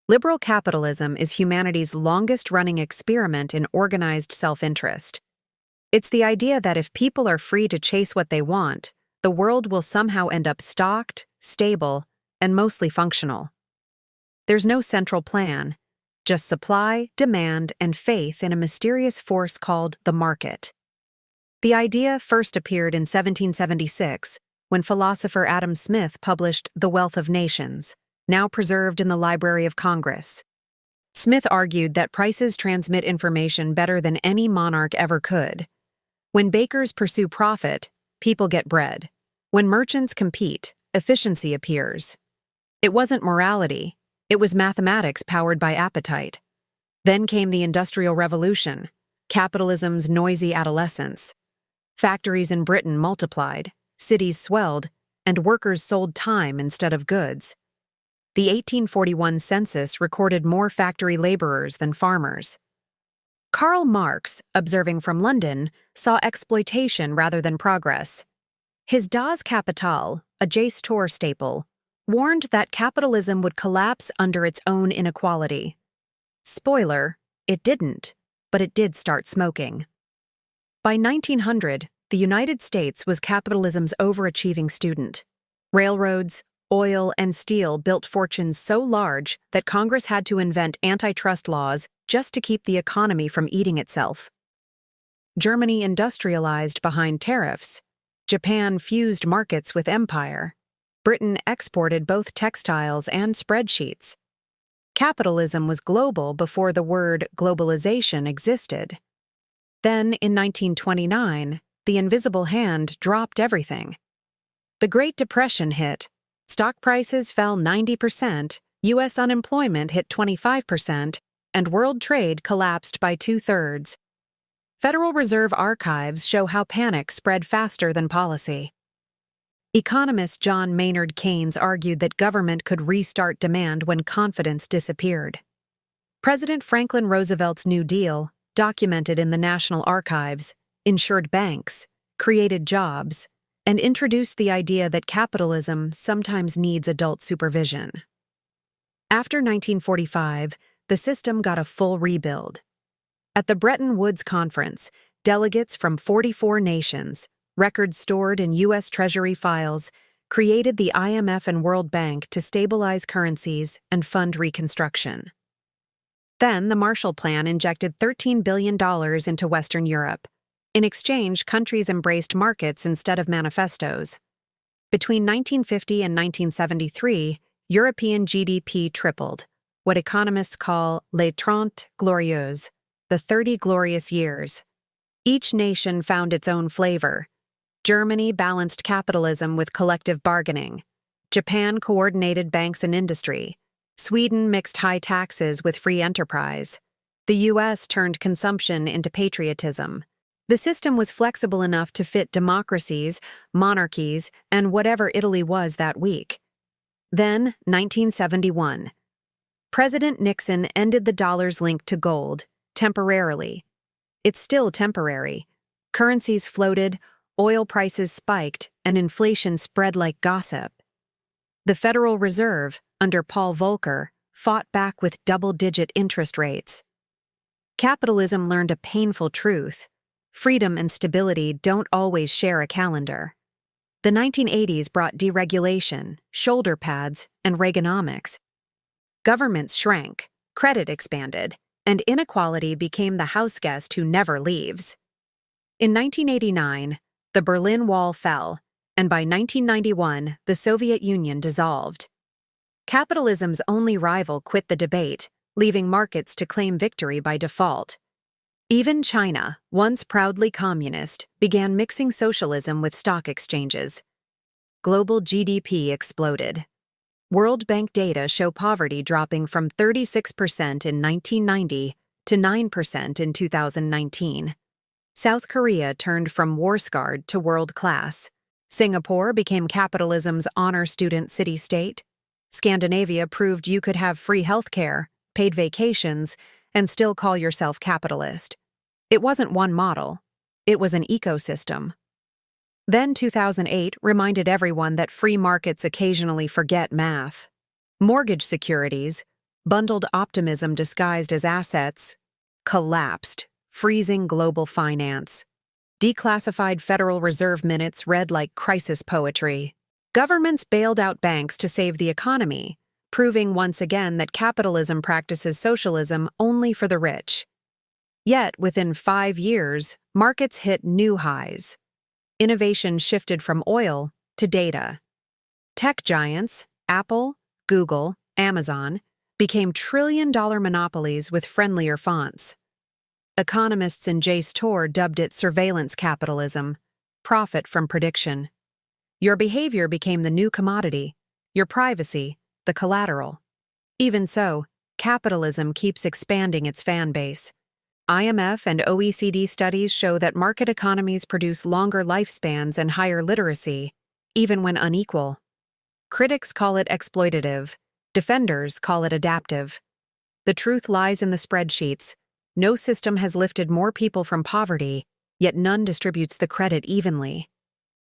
Liberal capitalism is humanity's longest-running experiment in organized self-interest. It's the idea that if people are free to chase what they want, the world will somehow end up stocked, stable, and mostly functional. There's no central plan, just supply, demand, and faith in a mysterious force called the market. The idea first appeared in 1776 when philosopher Adam Smith published The Wealth of Nations, now preserved in the Library of Congress. Smith argued that prices transmit information better than any monarch ever could. When bakers pursue profit, people get bread. When merchants compete, efficiency appears. It wasn't morality, it was mathematics powered by appetite. Then came the Industrial Revolution, capitalism's noisy adolescence. Factories in Britain multiplied, cities swelled, and workers sold time instead of goods. The 1841 census recorded more factory laborers than farmers. Karl Marx, observing from London, saw exploitation rather than progress. His Das Kapital, a JSTOR staple, warned that capitalism would collapse under its own inequality. Spoiler, it didn't, but it did start smoking. By 1900, the United States was capitalism's overachieving student. Railroads, oil, and steel built fortunes so large that Congress had to invent antitrust laws just to keep the economy from eating itself. Germany industrialized behind tariffs. Japan fused markets with empire. Britain exported both textiles and spreadsheets. Capitalism was global before the word globalization existed. Then, in 1929, the invisible hand dropped everything. The Great Depression hit. Stock prices fell 90%, U.S. unemployment hit 25%, and world trade collapsed by 2/3. Federal Reserve archives show how panic spread faster than policy. Economist John Maynard Keynes argued that government could restart demand when confidence disappeared. President Franklin Roosevelt's New Deal, documented in the National Archives, insured banks, created jobs, and introduced the idea that capitalism sometimes needs adult supervision. After 1945, the system got a full rebuild. At the Bretton Woods Conference, delegates from 44 nations, records stored in U.S. Treasury files, created the IMF and World Bank to stabilize currencies and fund reconstruction. Then the Marshall Plan injected $13 billion into Western Europe. In exchange, countries embraced markets instead of manifestos. Between 1950 and 1973, European GDP tripled, what economists call les 30 glorieuses, the 30 glorious years. Each nation found its own flavor. Germany balanced capitalism with collective bargaining. Japan coordinated banks and industry. Sweden mixed high taxes with free enterprise. The U.S. turned consumption into patriotism. The system was flexible enough to fit democracies, monarchies, and whatever Italy was that week. Then, 1971. President Nixon ended the dollar's link to gold, temporarily. It's still temporary. Currencies floated, oil prices spiked, and inflation spread like gossip. The Federal Reserve, under Paul Volcker, fought back with double-digit interest rates. Capitalism learned a painful truth. Freedom and stability don't always share a calendar. The 1980s brought deregulation, shoulder pads, and Reaganomics. Governments shrank, credit expanded, and inequality became the houseguest who never leaves. In 1989, the Berlin Wall fell, and by 1991, the Soviet Union dissolved. Capitalism's only rival quit the debate, leaving markets to claim victory by default. Even China, once proudly communist, began mixing socialism with stock exchanges. Global GDP exploded. World Bank data show poverty dropping from 36% in 1990 to 9% in 2019. South Korea turned from war-scarred to world-class. Singapore became capitalism's honor student city-state. Scandinavia proved you could have free healthcare, paid vacations, and still call yourself capitalist. It wasn't one model. It was an ecosystem. Then 2008 reminded everyone that free markets occasionally forget math. Mortgage securities, Bundled optimism disguised as assets collapsed, freezing global finance. Declassified Federal Reserve minutes read like crisis poetry. Governments bailed out banks to save the economy, proving once again that capitalism practices socialism only for the rich. Yet, within 5 years, markets hit new highs. Innovation shifted from oil to data. Tech giants, Apple, Google, Amazon, became trillion-dollar monopolies with friendlier fonts. Economists in JSTOR dubbed it surveillance capitalism, profit from prediction. Your behavior became the new commodity, your privacy, the collateral. Even so, capitalism keeps expanding its fan base. IMF and OECD studies show that market economies produce longer lifespans and higher literacy, even when unequal. Critics call it exploitative, defenders call it adaptive. The truth lies in the spreadsheets. No system has lifted more people from poverty, yet none distributes the credit evenly.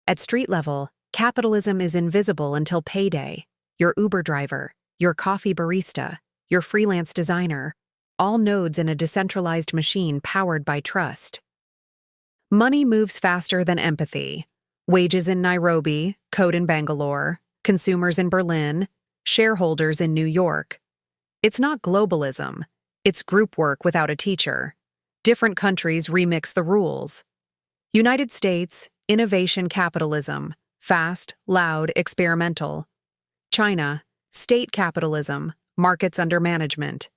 At street level, capitalism is invisible until payday. Your Uber driver, your coffee barista, your freelance designer, all nodes in a decentralized machine powered by trust. Money moves faster than empathy. Wages in Nairobi, code in Bangalore, consumers in Berlin, shareholders in New York. It's not globalism. It's group work without a teacher. Different countries remix the rules. United States, innovation capitalism, fast, loud, experimental. China, state capitalism, markets under management.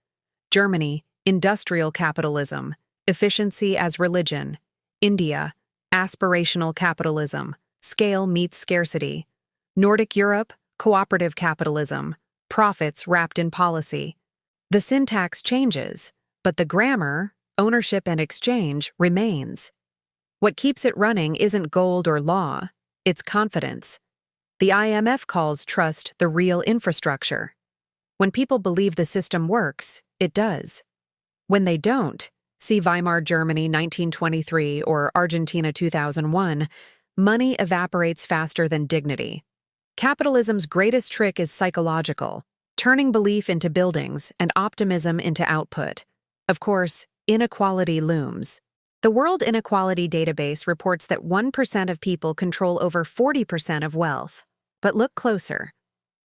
Germany, industrial capitalism, efficiency as religion. India, aspirational capitalism, scale meets scarcity. Nordic Europe, cooperative capitalism, profits wrapped in policy. The syntax changes, but the grammar, ownership and exchange, remains. What keeps it running isn't gold or law, it's confidence. The IMF calls trust the real infrastructure. When people believe the system works, it does. When they don't, see Weimar Germany 1923 or Argentina 2001, money evaporates faster than dignity. Capitalism's greatest trick is psychological, turning belief into buildings and optimism into output. Of course, inequality looms. The World Inequality Database reports that 1% of people control over 40% of wealth. But look closer.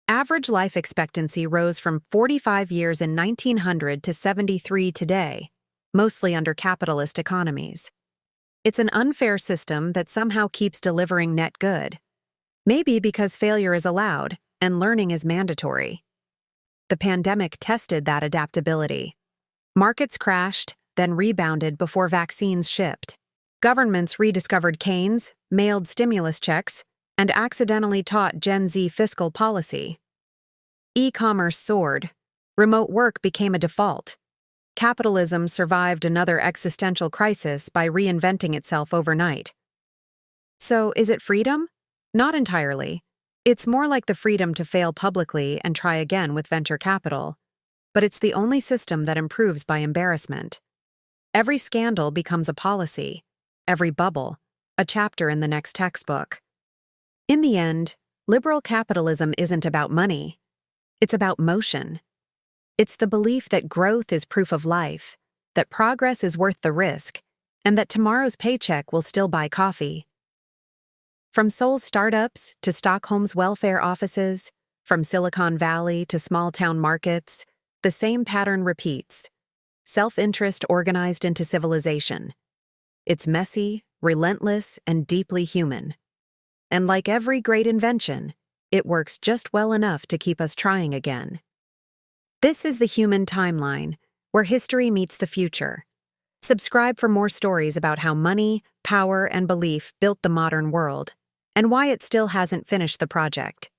Average life expectancy rose from 45 years in 1900 to 73 today, mostly under capitalist economies. It's an unfair system that somehow keeps delivering net good. Maybe because failure is allowed and learning is mandatory. The pandemic tested that adaptability. Markets crashed, then rebounded before vaccines shipped. Governments rediscovered Keynes, mailed stimulus checks, and accidentally taught Gen Z fiscal policy. E-commerce soared. Remote work became a default. Capitalism survived another existential crisis by reinventing itself overnight. So, is it freedom? Not entirely. It's more like the freedom to fail publicly and try again with venture capital. But it's the only system that improves by embarrassment. Every scandal becomes a policy, every bubble, a chapter in the next textbook. In the end, liberal capitalism isn't about money. It's about motion. It's the belief that growth is proof of life, that progress is worth the risk, and that tomorrow's paycheck will still buy coffee. From Seoul's startups to Stockholm's welfare offices, from Silicon Valley to small-town markets, the same pattern repeats. Self-interest organized into civilization. It's messy, relentless, and deeply human. And like every great invention, it works just well enough to keep us trying again. This is the human timeline, where history meets the future. Subscribe for more stories about how money, power, and belief built the modern world, and why it still hasn't finished the project.